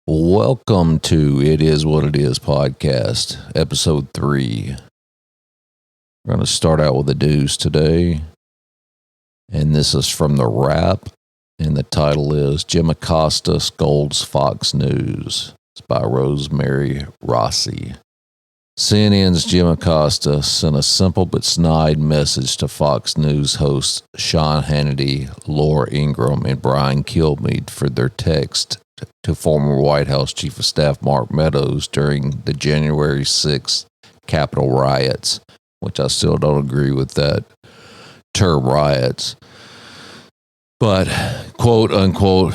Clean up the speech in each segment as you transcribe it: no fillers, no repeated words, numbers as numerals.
Welcome to It Is What It Is podcast, episode 3. We're going to start out with the news today, and this is from The Wrap, and the title is Jim Acosta Scolds Fox News. It's by Rosemary Rossi. CNN's Jim Acosta sent a simple but snide message to Fox News hosts Sean Hannity, Laura Ingraham, and Brian Kilmeade for their text to former White House Chief of Staff Mark Meadows during the January 6th Capitol riots, which I still don't agree with that term, riots. But, quote unquote,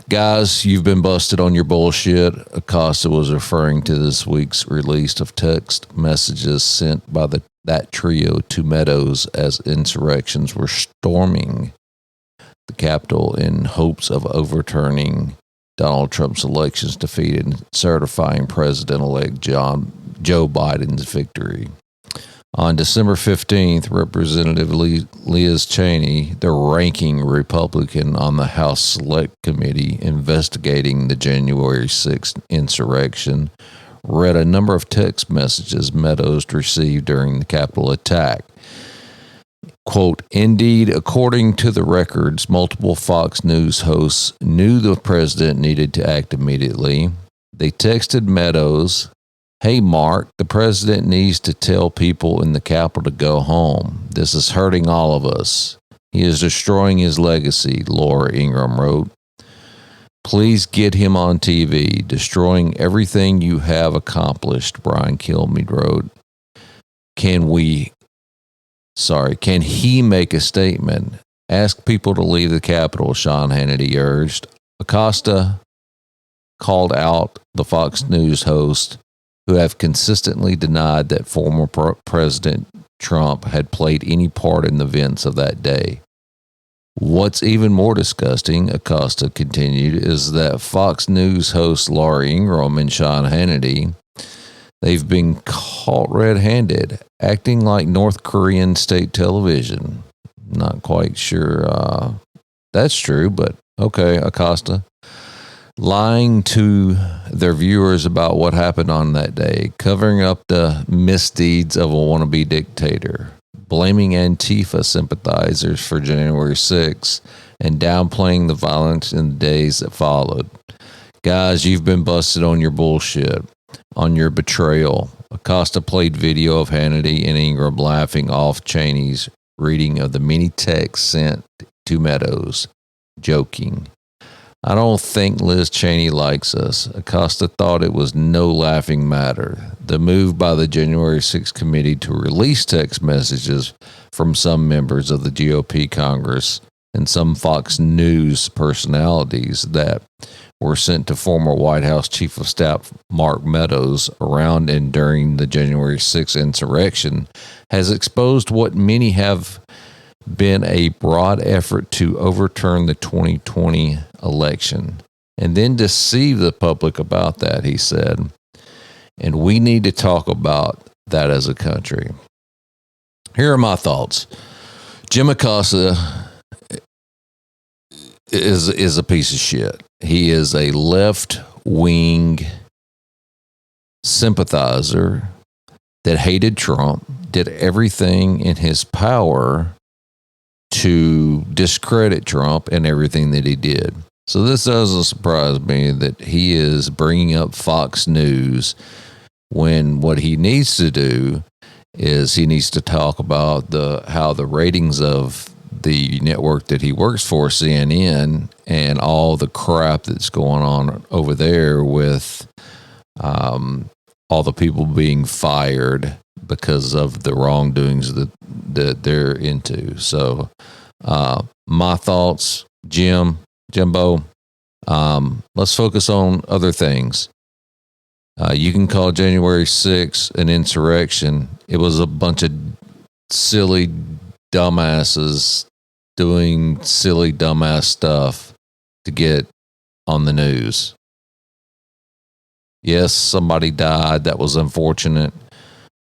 guys, you've been busted on your bullshit. Acosta was referring to this week's release of text messages sent by that trio to Meadows as insurrections were storming the Capitol in hopes of overturning Donald Trump's elections defeat and certifying President-elect Joe Biden's victory. On December 15th, Representative Liz Cheney, the ranking Republican on the House Select Committee investigating the January 6th insurrection, read a number of text messages Meadows received during the Capitol attack. Quote, indeed, according to the records, multiple Fox News hosts knew the president needed to act immediately. They texted Meadows, hey, Mark, the president needs to tell people in the Capitol to go home. This is hurting all of us. He is destroying his legacy, Laura Ingraham wrote. Please get him on TV, destroying everything you have accomplished, Brian Kilmeade wrote. Can he make a statement? Ask people to leave the Capitol, Sean Hannity urged. Acosta called out the Fox News hosts who have consistently denied that former President Trump had played any part in the events of that day. What's even more disgusting, Acosta continued, is that Fox News hosts Laura Ingraham and Sean Hannity, they've been caught red-handed, acting like North Korean state television. Not quite sure that's true, but okay, Acosta. Lying to their viewers about what happened on that day, covering up the misdeeds of a wannabe dictator, blaming Antifa sympathizers for January 6th, and downplaying the violence in the days that followed. Guys, you've been busted on your bullshit, on your betrayal. Acosta played video of Hannity and Ingraham laughing off Cheney's reading of the many texts sent to Meadows, joking. I don't think Liz Cheney likes us. Acosta thought it was no laughing matter. The move by the January 6th committee to release text messages from some members of the GOP Congress and some Fox News personalities that were sent to former White House Chief of Staff Mark Meadows around and during the January 6th insurrection has exposed what many have been a broad effort to overturn the 2020 election and then deceive the public about that, he said. And we need to talk about that as a country. Here are my thoughts. Jim Acosta is a piece of shit. He is a left-wing sympathizer that hated Trump, did everything in his power to discredit Trump and everything that he did. So this doesn't surprise me that he is bringing up Fox News when what he needs to do is he needs to talk about how the ratings of the network that he works for, CNN, and all the crap that's going on over there with all the people being fired because of the wrongdoings that they're into. So my thoughts, Jimbo, let's focus on other things. You can call January 6th an insurrection. It was a bunch of silly dumbasses doing silly dumbass stuff to get on the news. Yes, somebody died. That was unfortunate.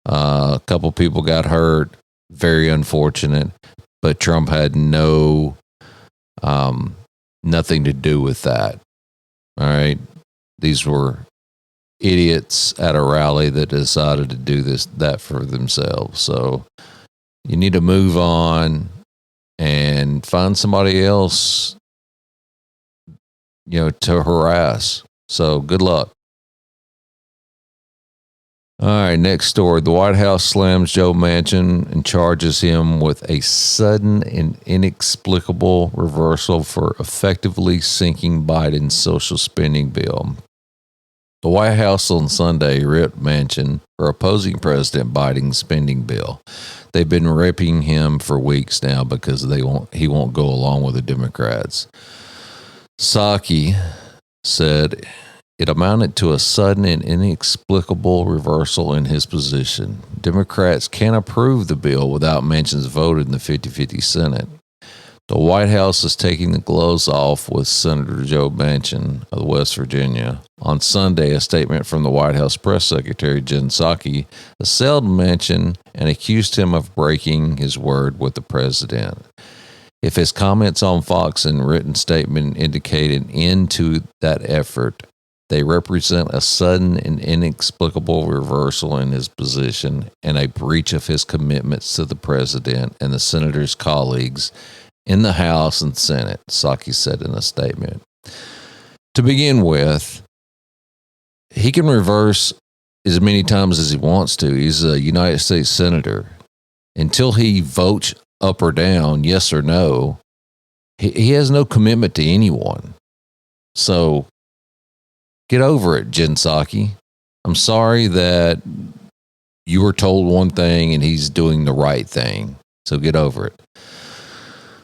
A couple people got hurt. Very unfortunate. But Trump had nothing to do with that. All right. These were idiots at a rally that decided to do that for themselves. So you need to move on and find somebody else, to harass. So good luck. All right, next story. The White House slams Joe Manchin and charges him with a sudden and inexplicable reversal for effectively sinking Biden's social spending bill. The White House on Sunday ripped Manchin for opposing President Biden's spending bill. They've been ripping him for weeks now because he won't go along with the Democrats. Psaki said it amounted to a sudden and inexplicable reversal in his position. Democrats can't approve the bill without Manchin's vote in the 50-50 Senate. The White House is taking the gloves off with Senator Joe Manchin of West Virginia. On Sunday, a statement from the White House press secretary, Jen Psaki, assailed Manchin and accused him of breaking his word with the president. If his comments on Fox and written statement indicate an end to that effort, they represent a sudden and inexplicable reversal in his position and a breach of his commitments to the president and the senator's colleagues in the House and Senate, Psaki said in a statement. To begin with, he can reverse as many times as he wants to. He's a United States senator. Until he votes up or down, yes or no, he has no commitment to anyone. So get over it, Jen Psaki. I'm sorry that you were told one thing and he's doing the right thing. So get over it.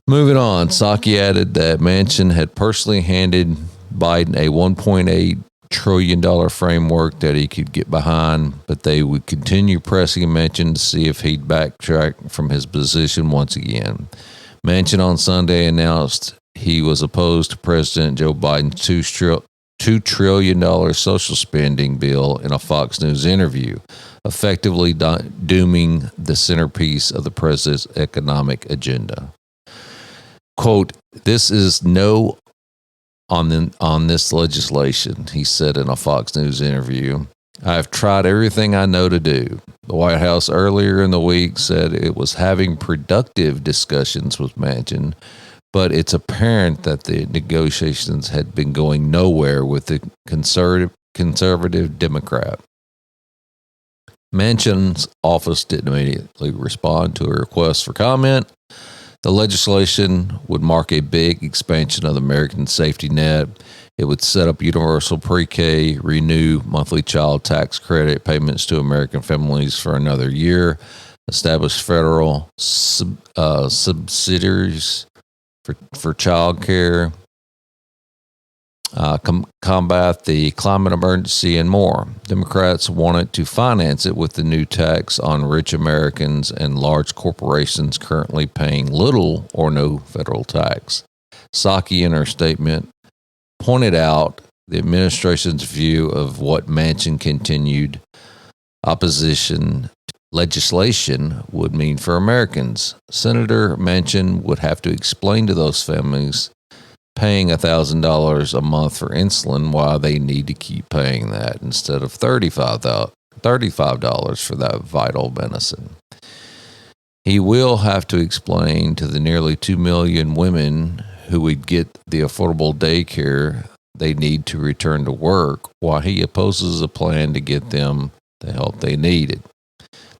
Moving on, Psaki added that Manchin had personally handed Biden a $1.8 trillion framework that he could get behind, but they would continue pressing Manchin to see if he'd backtrack from his position once again. Manchin on Sunday announced he was opposed to President Joe Biden's $2 trillion social spending bill in a Fox News interview, effectively dooming the centerpiece of the president's economic agenda. Quote, "This is no on this legislation," he said in a Fox News interview. "I have tried everything I know to do." The White House earlier in the week said it was having productive discussions with Manchin, but it's apparent that the negotiations had been going nowhere with the conservative Democrat. Manchin's office didn't immediately respond to a request for comment. The legislation would mark a big expansion of the American safety net. It would set up universal pre-K, renew monthly child tax credit payments to American families for another year, establish federal subsidies for child care, combat the climate emergency, and more. Democrats wanted to finance it with the new tax on rich Americans and large corporations currently paying little or no federal tax. Psaki, in her statement, pointed out the administration's view of what Manchin continued opposition legislation would mean for Americans. Senator Manchin would have to explain to those families paying $1,000 a month for insulin why they need to keep paying that instead of $35 for that vital medicine. He will have to explain to the nearly 2 million women who would get the affordable daycare they need to return to work why he opposes a plan to get them the help they needed,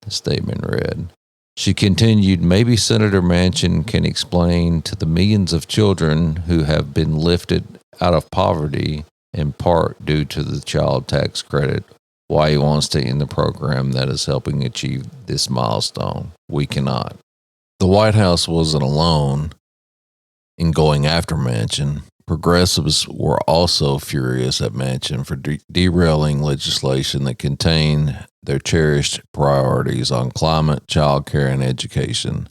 the statement read. She continued, maybe Senator Manchin can explain to the millions of children who have been lifted out of poverty in part due to the child tax credit why he wants to end the program that is helping achieve this milestone. We cannot. The White House wasn't alone in going after Manchin. Progressives were also furious at Manchin for derailing legislation that contained their cherished priorities on climate, child care, and education.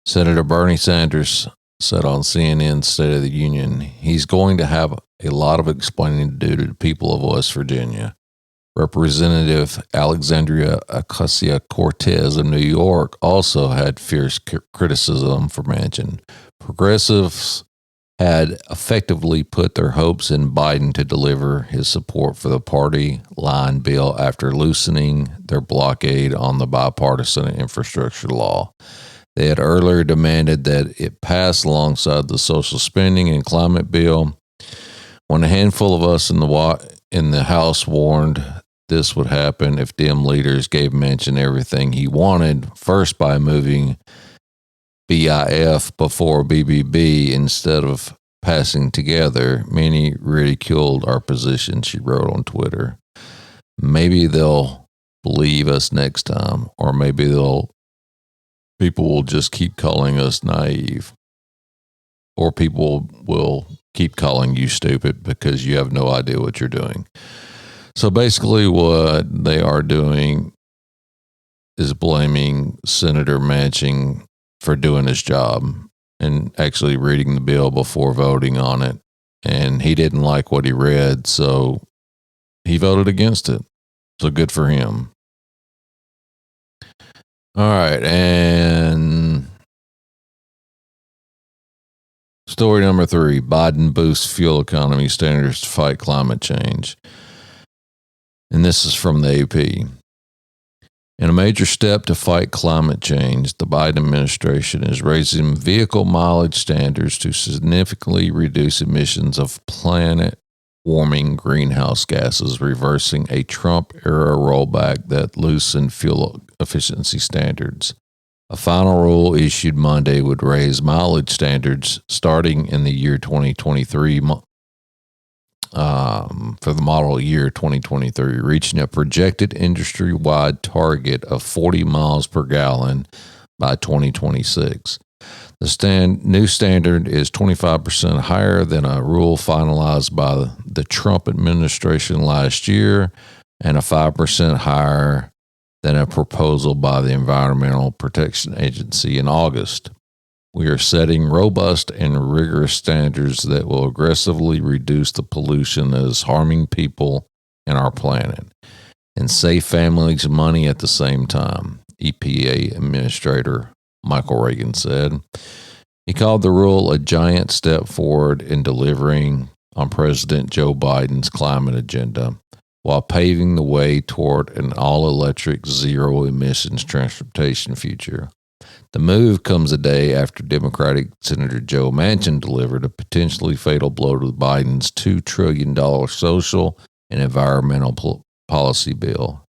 Senator Bernie Sanders said on CNN's State of the Union, he's going to have a lot of explaining to do to the people of West Virginia. Representative Alexandria Ocasio-Cortez of New York also had fierce criticism for Manchin. Progressives had effectively put their hopes in Biden to deliver his support for the party line bill after loosening their blockade on the bipartisan infrastructure law. They had earlier demanded that it pass alongside the social spending and climate bill. When a handful of us in the House warned this would happen if Dem leaders gave Manchin everything he wanted, first by moving BIF before BBB instead of passing together, many ridiculed our position, she wrote on Twitter. Maybe they'll believe us next time, or maybe people will just keep calling us naive, or people will keep calling you stupid because you have no idea what you're doing. So basically what they are doing is blaming Senator Manchin for doing his job and actually reading the bill before voting on it. And he didn't like what he read, so he voted against it. So good for him. All right, and story number 3, Biden boosts fuel economy standards to fight climate change. And this is from the AP. In a major step to fight climate change, the Biden administration is raising vehicle mileage standards to significantly reduce emissions of planet-warming greenhouse gases, reversing a Trump-era rollback that loosened fuel efficiency standards. A final rule issued Monday would raise mileage standards starting in the year 2023 for the model year 2023, reaching a projected industry-wide target of 40 miles per gallon by 2026. The new standard is 25% higher than a rule finalized by the Trump administration last year and a 5% higher than a proposal by the Environmental Protection Agency in August. We are setting robust and rigorous standards that will aggressively reduce the pollution that is harming people and our planet and save families money at the same time, EPA Administrator Michael Regan said. He called the rule a giant step forward in delivering on President Joe Biden's climate agenda while paving the way toward an all-electric, zero-emissions transportation future. The move comes a day after Democratic Senator Joe Manchin delivered a potentially fatal blow to Biden's $2 trillion social and environmental policy bill,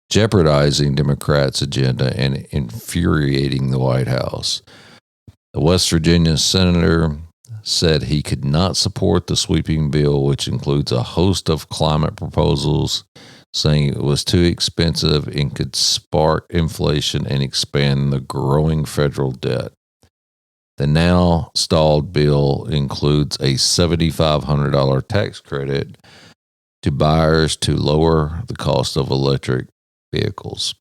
jeopardizing Democrats' agenda and infuriating the White House. The West Virginia senator said he could not support the sweeping bill, which includes a host of climate proposals, saying it was too expensive and could spark inflation and expand the growing federal debt. The now stalled bill includes a $7,500 tax credit to buyers to lower the cost of electric vehicles.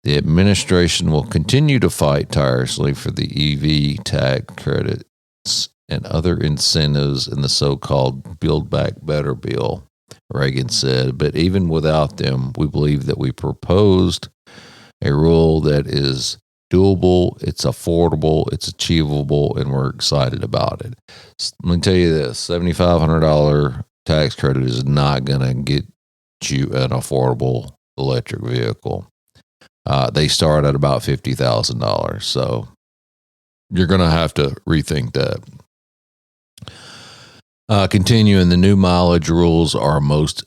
The administration will continue to fight tirelessly for the EV tax credits and other incentives in the so-called Build Back Better bill, Reagan said, but even without them, we believe that we proposed a rule that is doable, it's affordable, it's achievable, and we're excited about it. Let me tell you this, $7,500 tax credit is not going to get you an affordable electric vehicle. They start at about $50,000, so you're going to have to rethink that. Continuing, the new mileage rules are most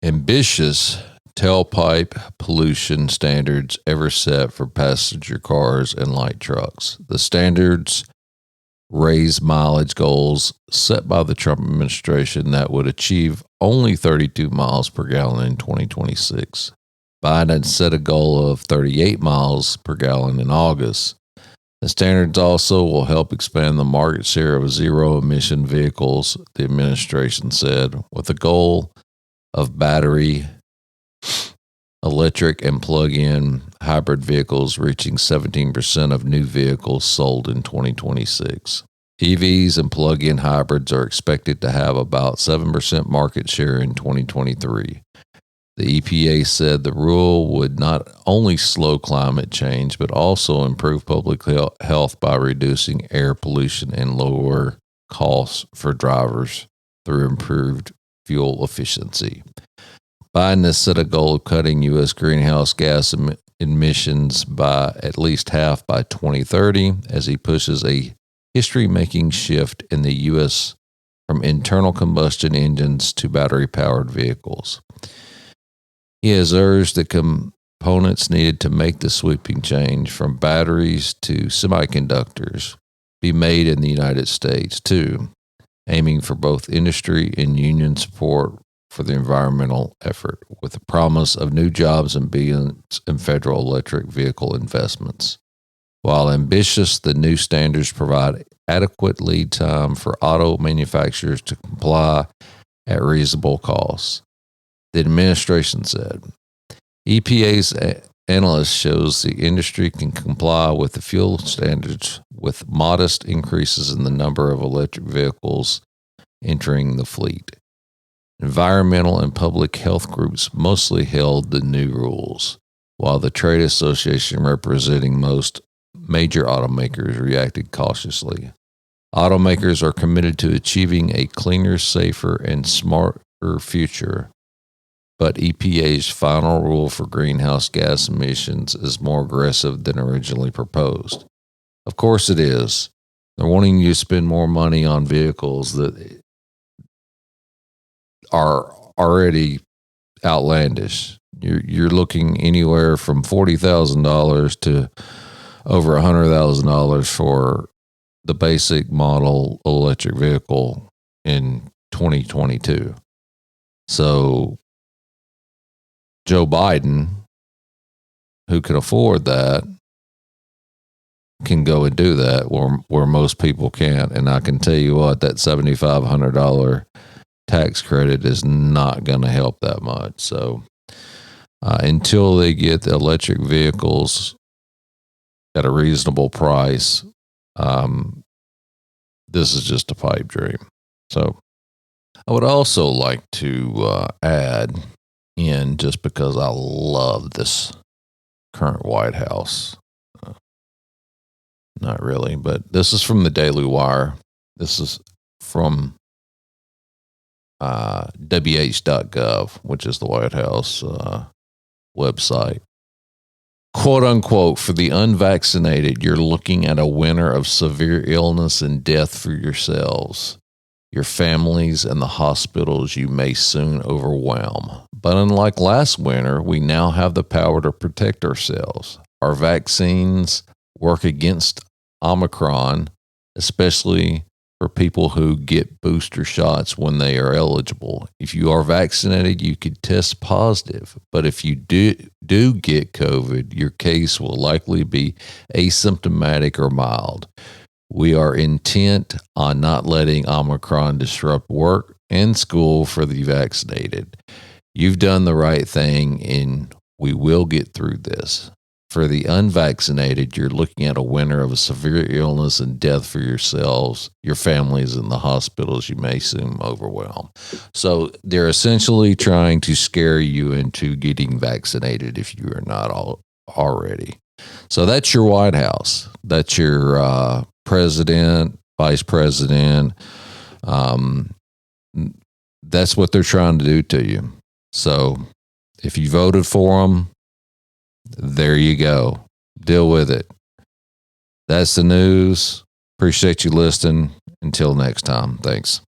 ambitious tailpipe pollution standards ever set for passenger cars and light trucks. The standards raise mileage goals set by the Trump administration that would achieve only 32 miles per gallon in 2026. Biden set a goal of 38 miles per gallon in August. The standards also will help expand the market share of zero-emission vehicles, the administration said, with a goal of battery, electric, and plug-in hybrid vehicles reaching 17% of new vehicles sold in 2026. EVs and plug-in hybrids are expected to have about 7% market share in 2023. The EPA said the rule would not only slow climate change, but also improve public health by reducing air pollution and lower costs for drivers through improved fuel efficiency. Biden has set a goal of cutting U.S. greenhouse gas emissions by at least half by 2030 as he pushes a history-making shift in the U.S. from internal combustion engines to battery-powered vehicles. He has urged the components needed to make the sweeping change from batteries to semiconductors be made in the United States, too, aiming for both industry and union support for the environmental effort, with the promise of new jobs and billions in federal electric vehicle investments. While ambitious, the new standards provide adequate lead time for auto manufacturers to comply at reasonable costs. The administration said, EPA's analyst shows the industry can comply with the fuel standards with modest increases in the number of electric vehicles entering the fleet. Environmental and public health groups mostly held the new rules, while the trade association representing most major automakers reacted cautiously. Automakers are committed to achieving a cleaner, safer, and smarter future, but EPA's final rule for greenhouse gas emissions is more aggressive than originally proposed. Of course it is. They're wanting you to spend more money on vehicles that are already outlandish. You're looking anywhere from $40,000 to over $100,000 for the basic model electric vehicle in 2022. So Joe Biden, who can afford that, can go and do that where most people can't. And I can tell you what, that $7,500 tax credit is not going to help that much. So until they get the electric vehicles at a reasonable price, this is just a pipe dream. So I would also like to add in, just because I love this current White House. Not really, but this is from the Daily Wire. This is from wh.gov, which is the White House website. Quote unquote, for the unvaccinated, you're looking at a winter of severe illness and death for yourselves, your families, and the hospitals you may soon overwhelm. But unlike last winter, we now have the power to protect ourselves. Our vaccines work against Omicron, especially for people who get booster shots when they are eligible. If you are vaccinated, you could test positive. But if you do get COVID, your case will likely be asymptomatic or mild. We are intent on not letting Omicron disrupt work and school for the vaccinated. You've done the right thing, and we will get through this. For the unvaccinated, you're looking at a winter of a severe illness and death for yourselves, your families, and the hospitals you may soon overwhelm. So they're essentially trying to scare you into getting vaccinated if you are not already. So that's your White House. That's your president, vice president. That's what they're trying to do to you. So if you voted for them, there you go. Deal with it. That's the news. Appreciate you listening. Until next time. Thanks.